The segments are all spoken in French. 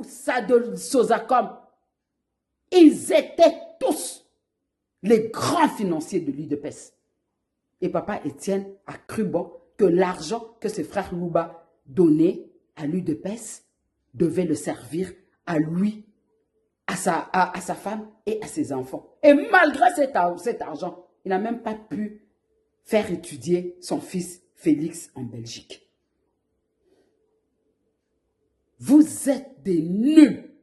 ça de Sosacom. Ils étaient tous les grands financiers de l'UDPS. Et papa Étienne a cru bon que l'argent que ses frères Louba donnaient à l'UDPS devait le servir à lui, à sa femme et à ses enfants. Et malgré cet argent, il n'a même pas pu faire étudier son fils Félix en Belgique. Vous êtes des nuls.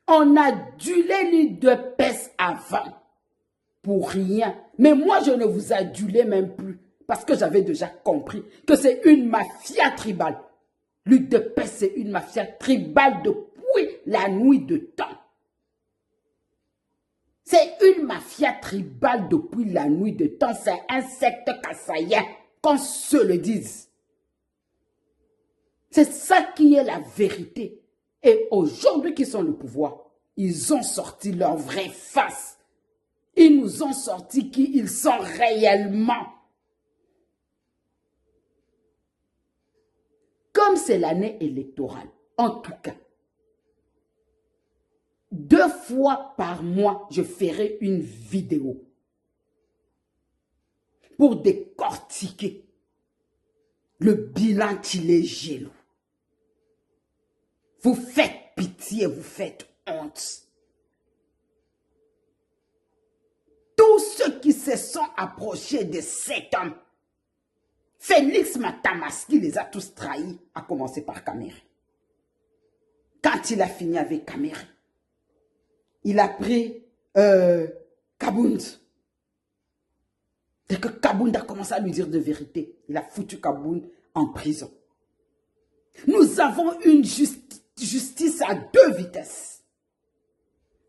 On a adulé l'UDPS avant. Pour rien. Mais moi, je ne vous adulais même plus. Parce que j'avais déjà compris que c'est une mafia tribale. L'UDPS, c'est une mafia tribale depuis la nuit de temps. C'est une mafia tribale depuis la nuit de temps. C'est un secte kassaïen, qu'on se le dise. C'est ça qui est la vérité. Et aujourd'hui qu'ils sont le pouvoir, ils ont sorti leur vraie face. Ils nous ont sorti qui ils sont réellement. Comme c'est l'année électorale, en tout cas, 2 fois par mois, je ferai une vidéo pour décortiquer le bilan Tilé-Gelou. Vous faites pitié, vous faites honte. Tous ceux qui se sont approchés de cet homme, Félix Matamaski les a tous trahis, à commencer par Kamere. Quand il a fini avec Kamere, il a pris Kabound. Dès que Kabound a commencé à lui dire de vérité, il a foutu Kabound en prison. Nous avons une justice à 2 vitesses.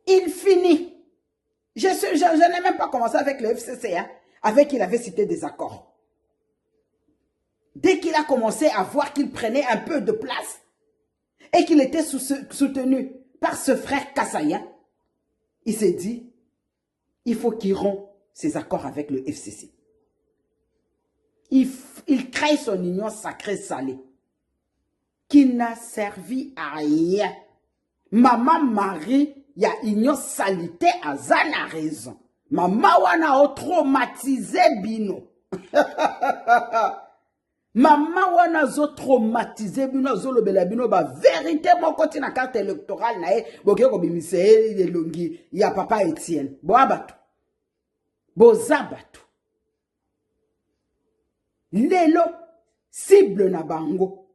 Il finit. Je n'ai même pas commencé avec le FCC, hein, avec qui il avait cité des accords. Dès qu'il a commencé à voir qu'il prenait un peu de place et qu'il était soutenu par ce frère kassaïen, il s'est dit, il faut qu'il rompt ses accords avec le FCC. Il crée son union sacrée salée, qui n'a servi à rien. Maman Marie, il y a union salité à Zana raison. Maman wana a traumatisé Bino. Maman wana zo traumatisé Bino, zo lobela Bino, ba vérité mon côté na carte électorale na e, boke ko bimise longi, il y a papa Étienne. Bo abatu. Bo zabatu. Lelo cible na bango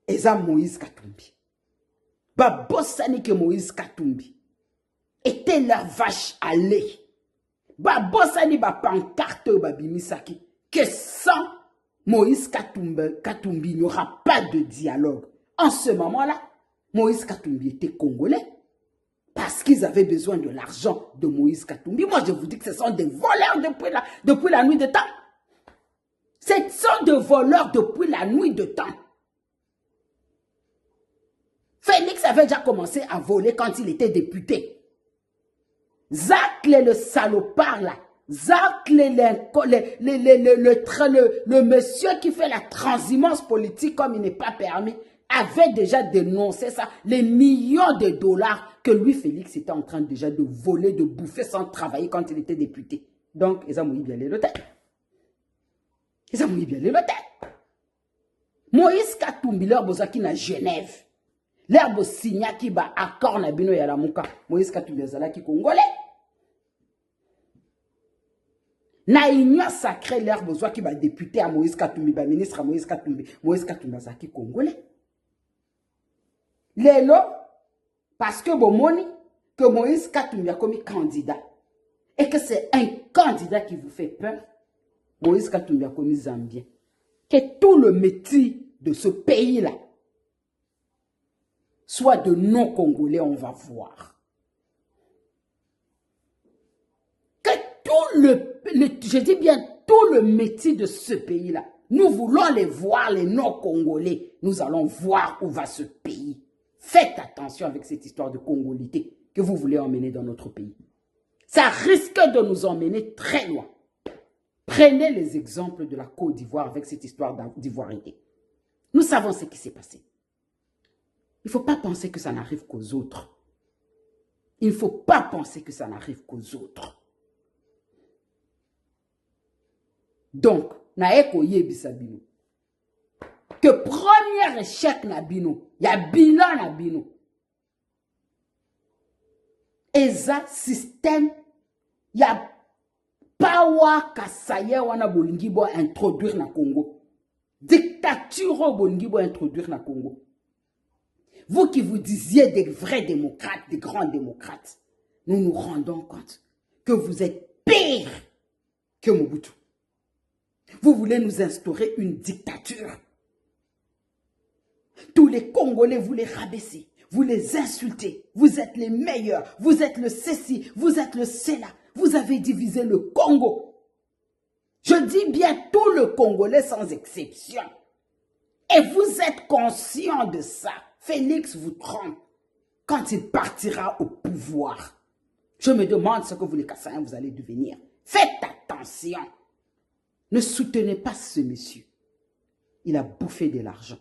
eza Moïse Katumbi. Ba bossani que Moïse Katumbi était leur vache à lait. Ba bossani ba pancarte ba bimisaki que sans Moïse Katumbi il n'y aura pas de dialogue. En ce moment-là, Moïse Katumbi était congolais parce qu'ils avaient besoin de l'argent de Moïse Katumbi. Moi, je vous dis que ce sont des voleurs depuis la nuit de temps. Ce sont des voleurs depuis la nuit de temps. Félix avait déjà commencé à voler quand il était député. Zacle le salopard là, Zacle le monsieur qui fait la transhumance politique comme il n'est pas permis, avait déjà dénoncé ça, les millions de dollars que lui Félix était en train déjà de voler, de bouffer sans travailler quand il était député. Donc, ils ont bien les lotés. Ils ont bien les lotés. Moïse Katumbi leur besoin qui n'a Genève. L'herbe signa qui ba accord na bino ya la muka. Moïse Katumbi azala ki congolais. Na union sacrée l'herbe besoin qui ba député à Moïse Katumbi, ba ministre à Moïse Katumbi. Moïse Katumbi azala ki congolais. Lelo, parce que bomoni, que Moïse Katumbi a commis candidat. Et que c'est un candidat qui vous fait peur. Moïse Katumbi a commis Zambien. Que tout le métier de ce pays-là soit de non-congolais, on va voir. Que je dis bien tout le métier de ce pays-là, nous voulons les voir, les non-congolais. Nous allons voir où va ce pays. Faites attention avec cette histoire de congolité que vous voulez emmener dans notre pays. Ça risque de nous emmener très loin. Prenez les exemples de la Côte d'Ivoire avec cette histoire d'ivoirité. Nous savons ce qui s'est passé. Il ne faut pas penser que ça n'arrive qu'aux autres. Il ne faut pas penser que ça n'arrive qu'aux autres. Donc, naeko yebisa bino. Que premier échec na bino, il y a bilan na bino. Eza système, il y a power kasaye wana bolingi bo introduire na Congo. Dictature bolingi bo introduire na Congo. Vous qui vous disiez des vrais démocrates, des grands démocrates, nous nous rendons compte que vous êtes pire que Mobutu. Vous voulez nous instaurer une dictature. Tous les Congolais, vous les rabaissez, vous les insultez. Vous êtes les meilleurs, vous êtes le ceci, vous êtes le cela. Vous avez divisé le Congo. Je dis bien tout le Congolais sans exception. Et vous êtes conscient de ça. Félix vous trompe quand il partira au pouvoir. Je me demande ce que vous les Kassaïens vous allez devenir. Faites attention. Ne soutenez pas ce monsieur. Il a bouffé de l'argent.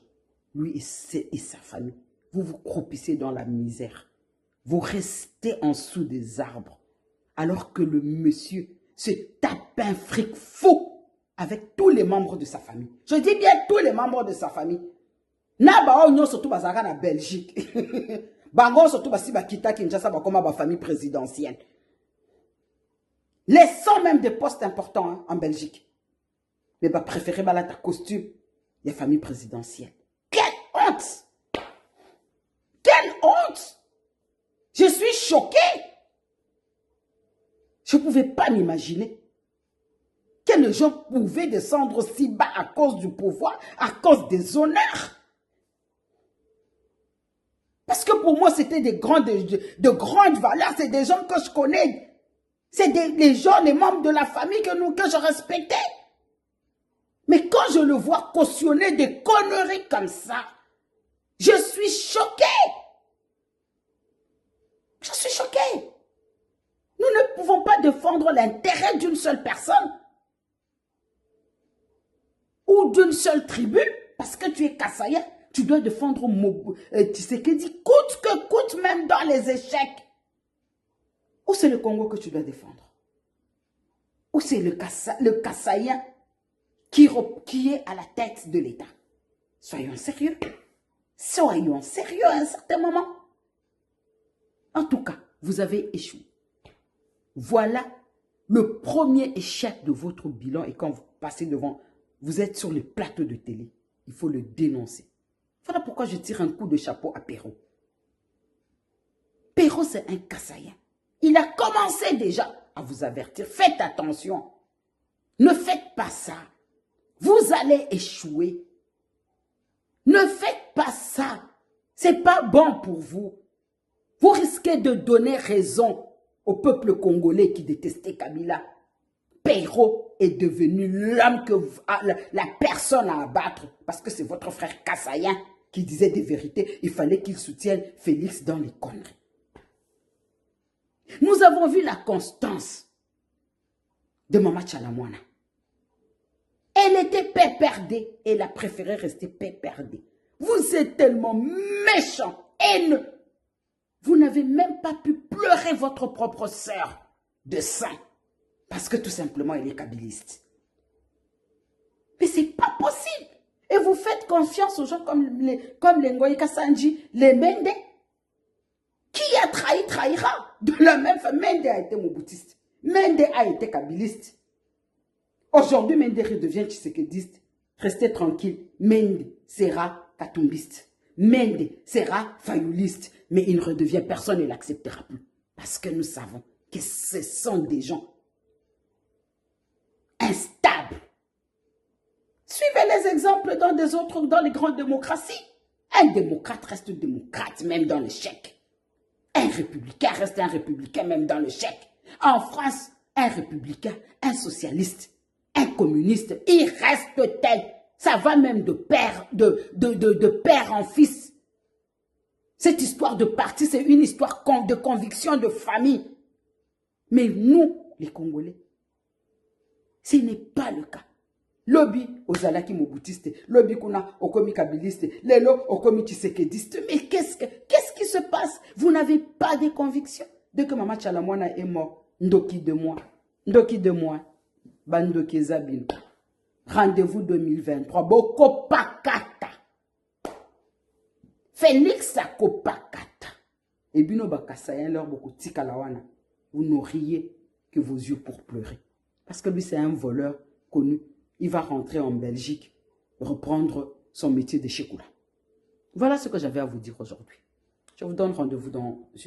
Lui et sa famille. Vous vous croupissez dans la misère. Vous restez en dessous des arbres. Alors que le monsieur se tape un fric fou avec tous les membres de sa famille. Je dis bien tous les membres de sa famille. Naba onyo surtout bazaka na Belgique. Bango surtout basi bakita Kinshasa bakoma ba famille présidentielle. Laissons même des postes importants hein, en Belgique. Mais bah préférez balata costume, il y a famille présidentielle. Quelle honte! Quelle honte! Je suis choquée. Je ne pouvais pas m'imaginer que les gens pouvaient descendre si bas à cause du pouvoir, à cause des honneurs. Parce que pour moi, c'était de grandes valeurs. C'est des gens que je connais. C'est des gens, les membres de la famille que je respectais. Mais quand je le vois cautionner des conneries comme ça, je suis choquée. Je suis choquée. Nous ne pouvons pas défendre l'intérêt d'une seule personne ou d'une seule tribu parce que tu es Kassaïen. Tu dois défendre Tshisekedi coûte que coûte, même dans les échecs. Ou c'est le Congo que tu dois défendre? Ou c'est le Kassaïen qui est à la tête de l'État? Soyons sérieux. Soyons sérieux à un certain moment. En tout cas, vous avez échoué. Voilà le premier échec de votre bilan. Et quand vous passez devant, vous êtes sur le plateau de télé. Il faut le dénoncer. Voilà pourquoi je tire un coup de chapeau à Perrault. Perrault, c'est un Kassaïen. Il a commencé déjà à vous avertir. Faites attention. Ne faites pas ça. Vous allez échouer. Ne faites pas ça. C'est pas bon pour vous. Vous risquez de donner raison au peuple congolais qui détestait Kabila. Perrault est devenu l'homme que la personne à abattre parce que c'est votre frère Kassaïen qui disait des vérités. Il fallait qu'il soutienne Félix dans les conneries. Nous avons vu la constance de Mama Tchalamwana. Elle était péperdée et elle a préféré rester péperdée. Vous êtes tellement méchants, haineux. Vous n'avez même pas pu pleurer votre propre sœur de sang. Parce que tout simplement, elle est kabiliste. Mais c'est pas possible. Et vous faites confiance aux gens comme les Ngoï Kassanji, les Mende. Qui a trahi, trahira. De la même façon, Mende a été moboutiste. Mende a été kabiliste. Aujourd'hui, Mende redevient tshisekediste. Restez tranquille. Mende sera katumbiste. Mende sera fayouliste. Mais il ne redevient personne et l'acceptera plus. Parce que nous savons que ce sont des gens instables. Suivez les exemples dans les grandes démocraties. Un démocrate reste démocrate, même dans l'échec. Un républicain reste un républicain, même dans l'échec. En France, un républicain, un socialiste, un communiste, il reste tel. Ça va même de père en fils. Cette histoire de parti, c'est une histoire de conviction, de famille. Mais nous, les Congolais, ce n'est pas le cas. Lobby ozalaki moboutiste, lobby kuna okomi kabiliste, lelo okomi tshisekediste. Mais qu'est-ce qui se passe? Vous n'avez pas de conviction. Dès que Mama Tchalamwana est mort, ndoki de moi, bandoki ezabino. Rendez-vous 2023, boko pakata. Félix akopakata. Et bino bakasayen leur boko tikalawana. Vous n'auriez que vos yeux pour pleurer. Parce que lui c'est un voleur connu. Il va rentrer en Belgique, reprendre son métier de Chekoula. Voilà ce que j'avais à vous dire aujourd'hui. Je vous donne rendez-vous dans une